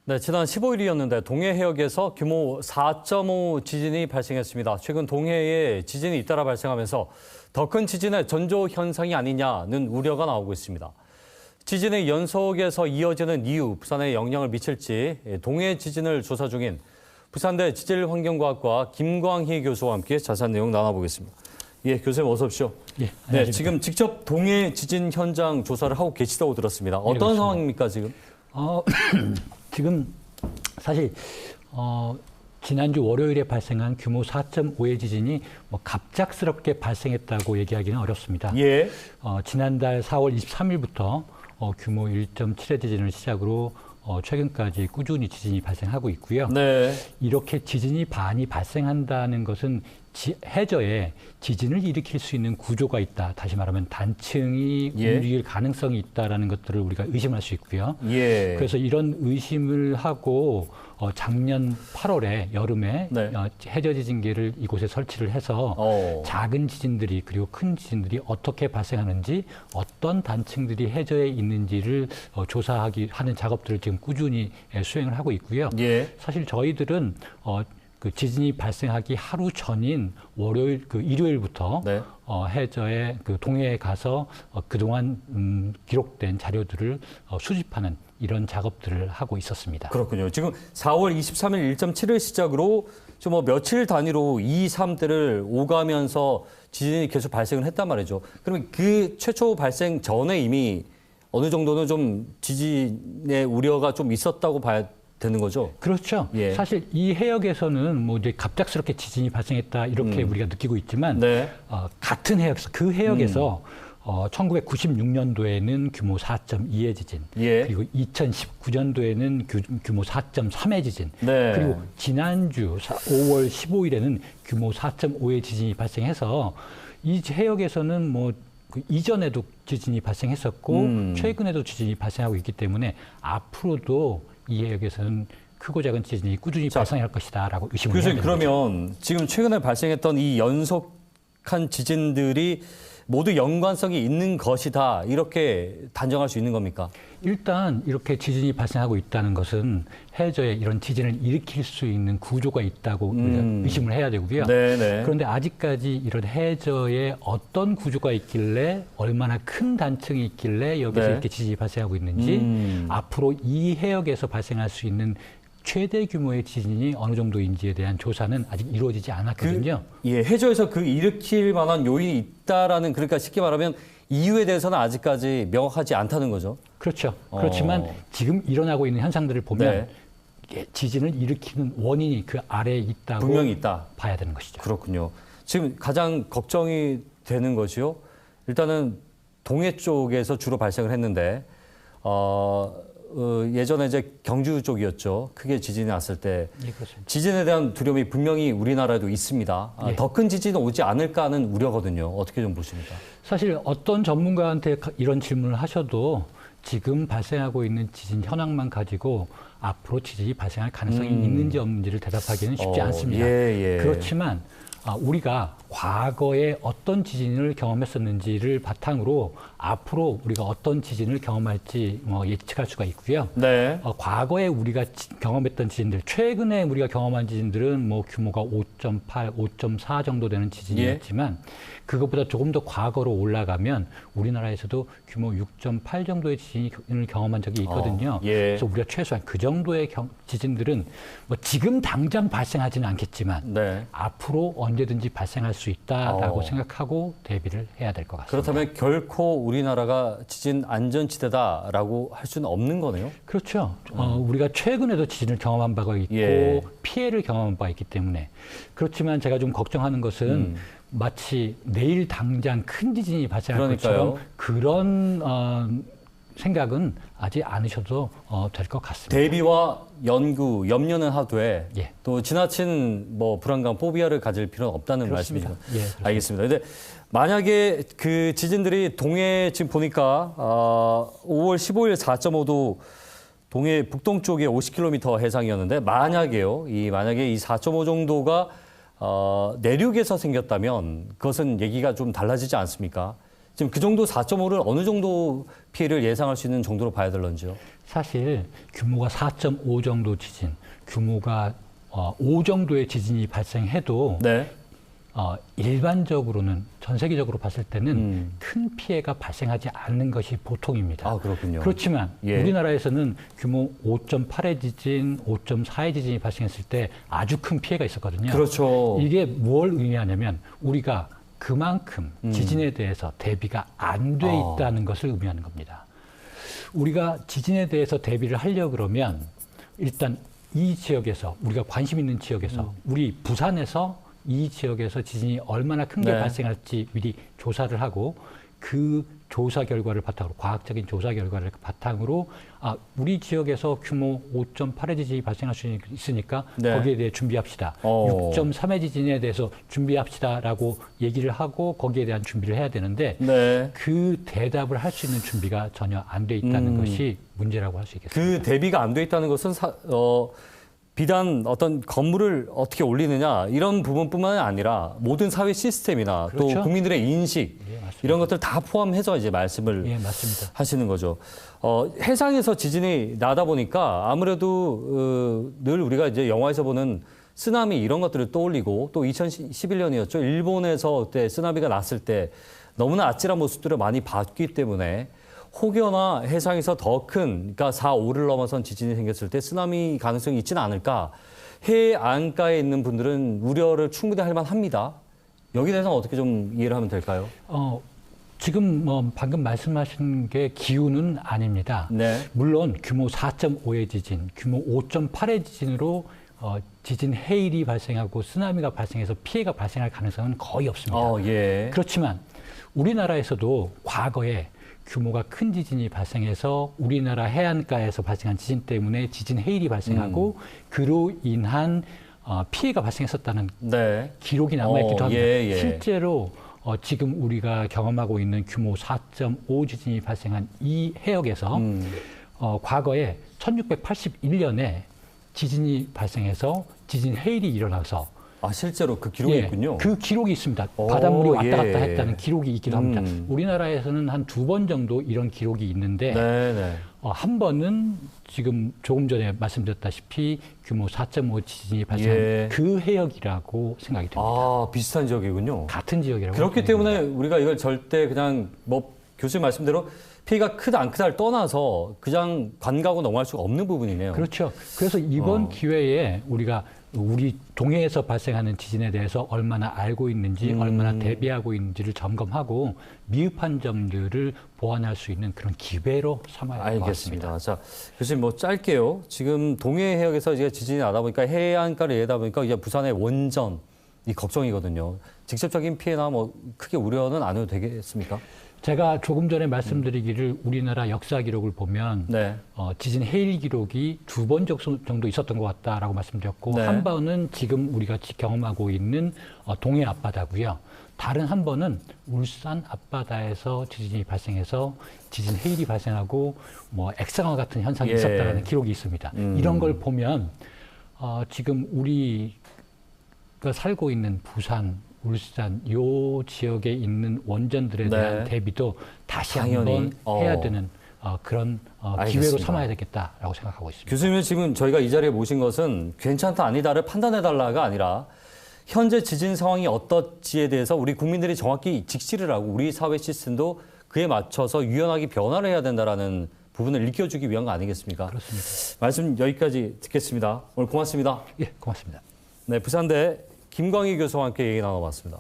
네, 지난 15일이었는데 동해 해역에서 규모 4.5 지진이 발생했습니다. 최근 동해에 지진이 잇따라 발생하면서 더 큰 지진의 전조 현상이 아니냐는 우려가 나오고 있습니다. 지진의 연속에서 이어지는 이유, 부산에 영향을 미칠지 동해 지진을 조사 중인 부산대 지질환경과학과 김광희 교수와 함께 자세한 내용 나눠보겠습니다. 예, 교수님 어서 오십시오. 예, 네, 지금 직접 동해 지진 현장 조사를 하고 계시다고 들었습니다. 어떤 상황입니까, 지금? 지금 사실 지난주 월요일에 발생한 규모 4.5의 지진이 갑작스럽게 발생했다고 얘기하기는 어렵습니다. 예. 지난달 4월 23일부터 규모 1.7의 지진을 시작으로 최근까지 꾸준히 지진이 발생하고 있고요. 네. 이렇게 지진이 많이 발생한다는 것은 해저에 지진을 일으킬 수 있는 구조가 있다. 다시 말하면 단층이 움직일 가능성이 있다라는 것들을 우리가 의심할 수 있고요. 예. 그래서 이런 의심을 하고 작년 8월에 여름에 해저 지진계를 이곳에 설치를 해서 작은 지진들이 그리고 큰 지진들이 어떻게 발생하는지 어떤 단층들이 해저에 있는지를 조사하기 하는 작업들을 지금 꾸준히 수행을 하고 있고요. 예. 사실 저희들은 그 지진이 발생하기 하루 전인 월요일, 일요일부터 해저에 동해에 가서 그동안 기록된 자료들을 수집하는 이런 작업들을 하고 있었습니다. 그렇군요. 지금 4월 23일 1.7을 시작으로 좀 며칠 단위로 2, 3대를 오가면서 지진이 계속 발생을 했단 말이죠. 그러면 그 최초 발생 전에 이미 어느 정도는 좀 지진의 우려가 좀 있었다고 봐야 되는 거죠? 그렇죠. 예. 사실 이 해역에서는 이제 갑작스럽게 지진이 발생했다 이렇게 우리가 느끼고 있지만 같은 해역에서 그 해역에서 1996년도에는 규모 4.2의 지진, 그리고 2019년도에는 규모 4.3의 지진, 그리고 지난주 5월 15일에는 규모 4.5의 지진이 발생해서 이 해역에서는 그 이전에도 지진이 발생했었고 최근에도 지진이 발생하고 있기 때문에 앞으로도 이 해역에서는 크고 작은 지진이 꾸준히 발생할 것이다라고 의심을 해야 됩니다. 그러면 지금 최근에 발생했던 이 연속한 지진들이 모두 연관성이 있는 것이다 이렇게 단정할 수 있는 겁니까? 일단 이렇게 지진이 발생하고 있다는 것은 해저에 이런 지진을 일으킬 수 있는 구조가 있다고 의심을 해야 되고요. 그런데 아직까지 이런 해저에 어떤 구조가 있길래 얼마나 큰 단층이 있길래 여기서 이렇게 지진이 발생하고 있는지 앞으로 이 해역에서 발생할 수 있는 최대 규모의 지진이 어느 정도인지에 대한 조사는 아직 이루어지지 않았거든요. 해저에서 일으킬 만한 요인이 있다라는, 그러니까 쉽게 말하면 이유에 대해서는 아직까지 명확하지 않다는 거죠. 그렇죠. 그렇지만 지금 일어나고 있는 현상들을 보면 지진을 일으키는 원인이 그 아래에 있다고 분명히 있다. 봐야 되는 것이죠. 그렇군요. 지금 가장 걱정이 되는 것이요. 일단은 동해 쪽에서 주로 발생을 했는데 예전에 이제 경주 쪽이었죠. 크게 지진이 났을 때 지진에 대한 두려움이 분명히 우리나라에도 있습니다. 더 큰 지진은 오지 않을까 하는 우려거든요. 어떻게 좀 보십니까? 사실 어떤 전문가한테 이런 질문을 하셔도 지금 발생하고 있는 지진 현황만 가지고 앞으로 지진이 발생할 가능성이 있는지 없는지를 대답하기는 쉽지 않습니다. 그렇지만 우리가 과거에 어떤 지진을 경험했었는지를 바탕으로 앞으로 우리가 어떤 지진을 경험할지 예측할 수가 있고요. 과거에 우리가 경험했던 지진들, 최근에 우리가 경험한 지진들은 규모가 5.8, 5.4 정도 되는 지진이었지만 그것보다 조금 더 과거로 올라가면 우리나라에서도 규모 6.8 정도의 지진을 경험한 적이 있거든요. 그래서 우리가 최소한 그 정도의 지진들은 지금 당장 발생하지는 않겠지만 앞으로 언제든지 발생할 수 있다라고 생각하고 대비를 해야 될 것 같습니다. 그렇다면 결코 우리나라가 지진 안전지대다라고 할 수는 없는 거네요? 그렇죠. 우리가 최근에도 지진을 경험한 바가 있고 피해를 경험한 바가 있기 때문에. 그렇지만 제가 좀 걱정하는 것은 마치 내일 당장 큰 지진이 발생할 것처럼 그런 생각은 하지 않으셔도 될 것 같습니다. 대비와 연구, 염려는 하되 또 지나친 불안감, 포비아를 가질 필요는 없다는 말씀이죠. 알겠습니다. 근데 만약에 그 지진들이 동해 지금 보니까 5월 15일 4.5도 동해 북동쪽에 50km 해상이었는데 만약에 이 4.5 정도가 내륙에서 생겼다면 그것은 얘기가 좀 달라지지 않습니까? 지금 그 정도 4.5를 어느 정도 피해를 예상할 수 있는 정도로 봐야 될런지요? 사실 규모가 4.5 정도 지진, 규모가 5 정도의 지진이 발생해도 네. 일반적으로는 전 세계적으로 봤을 때는 큰 피해가 발생하지 않는 것이 보통입니다. 아, 그렇군요. 그렇지만 예. 우리나라에서는 규모 5.8의 지진, 5.4의 지진이 발생했을 때 아주 큰 피해가 있었거든요. 그렇죠. 이게 뭘 의미하냐면 우리가 그만큼 지진에 대해서 대비가 안 돼 있다는 것을 의미하는 겁니다. 우리가 지진에 대해서 대비를 하려고 그러면 일단 이 지역에서 우리가 관심 있는 지역에서 우리 부산에서 이 지역에서 지진이 얼마나 큰 게 네. 발생할지 미리 조사를 하고 그 조사 결과를 바탕으로 과학적인 조사 결과를 바탕으로 우리 지역에서 규모 5.8의 지진이 발생할 수 있으니까 네. 거기에 대해 준비합시다. 6.3의 지진에 대해서 준비합시다라고 얘기를 하고 거기에 대한 준비를 해야 되는데 네. 그 대답을 할 수 있는 준비가 전혀 안 돼 있다는 것이 문제라고 할 수 있겠습니다. 그 대비가 안 돼 있다는 것은 비단 어떤 건물을 어떻게 올리느냐 이런 부분뿐만 아니라 모든 사회 시스템이나 그렇죠. 또 국민들의 인식 예, 맞습니다. 이런 것들 다 포함해서 이제 말씀을 예, 맞습니다. 하시는 거죠. 해상에서 지진이 나다 보니까 아무래도 늘 우리가 이제 영화에서 보는 쓰나미 이런 것들을 떠올리고 또 2011년이었죠. 일본에서 그때 쓰나미가 났을 때 너무나 아찔한 모습들을 많이 봤기 때문에 혹여나 해상에서 더 큰, 그러니까 4, 5를 넘어선 지진이 생겼을 때 쓰나미 가능성이 있지는 않을까. 해안가에 있는 분들은 우려를 충분히 할 만합니다. 여기에 대해서 어떻게 좀 이해를 하면 될까요? 지금 방금 말씀하신 게 기후는 아닙니다. 네. 물론 규모 4.5의 지진, 규모 5.8의 지진으로 지진 해일이 발생하고 쓰나미가 발생해서 피해가 발생할 가능성은 거의 없습니다. 예. 그렇지만 우리나라에서도 과거에 규모가 큰 지진이 발생해서 우리나라 해안가에서 발생한 지진 때문에 지진 해일이 발생하고 그로 인한 피해가 발생했었다는 네. 기록이 남아있기도 합니다. 예. 실제로 지금 우리가 경험하고 있는 규모 4.5 지진이 발생한 이 해역에서 과거에 1681년에 지진이 발생해서 지진 해일이 일어나서 실제로 그 기록이 있군요. 그 기록이 있습니다. 바닷물이 왔다 갔다 예. 했다는 기록이 있기도 합니다. 우리나라에서는 한 2번 정도 이런 기록이 있는데 네. 한 번은 지금 조금 전에 말씀드렸다시피 규모 4.5 지진이 발생한 그 해역이라고 생각이 됩니다. 비슷한 지역이군요. 같은 지역이라고. 그렇기 때문에 우리가 이걸 절대 그냥 교수님 말씀대로 피해가 크다 안 크다를 떠나서 그냥 관가하고 넘어갈 수가 없는 부분이네요. 그렇죠. 그래서 이번 기회에 우리 동해에서 발생하는 지진에 대해서 얼마나 알고 있는지, 얼마나 대비하고 있는지를 점검하고 미흡한 점들을 보완할 수 있는 그런 기회로 삼아야 할 것 같습니다. 알겠습니다. 자, 교수님 짧게요. 지금 동해 해역에서 이제 지진이 나다 보니까 해안가를 예다 보니까 이제 부산의 원전이 걱정이거든요. 직접적인 피해나 크게 우려는 안 해도 되겠습니까? 제가 조금 전에 말씀드리기를 우리나라 역사 기록을 보면 지진 해일 기록이 2번 정도 있었던 것 같다라고 말씀드렸고 한 번은 지금 우리가 경험하고 있는 동해 앞바다고요. 다른 한 번은 울산 앞바다에서 지진이 발생해서 지진 해일이 발생하고 액상화 같은 현상이 있었다는 기록이 있습니다. 이런 걸 보면 지금 우리가 살고 있는 부산, 울산 요 지역에 있는 원전들에 대한 대비도 다시 한번 해야 되는 그런 기회로 삼아야 되겠다라고 생각하고 있습니다. 교수님은 지금 저희가 이 자리에 모신 것은 괜찮다 아니다를 판단해달라가 아니라 현재 지진 상황이 어떨지에 대해서 우리 국민들이 정확히 직시를 하고 우리 사회 시스템도 그에 맞춰서 유연하게 변화를 해야 된다라는 부분을 일깨워주기 위한 거 아니겠습니까? 그렇습니다. 말씀 여기까지 듣겠습니다. 오늘 고맙습니다. 예, 고맙습니다. 네, 부산대 김광희 교수와 함께 얘기 나눠봤습니다.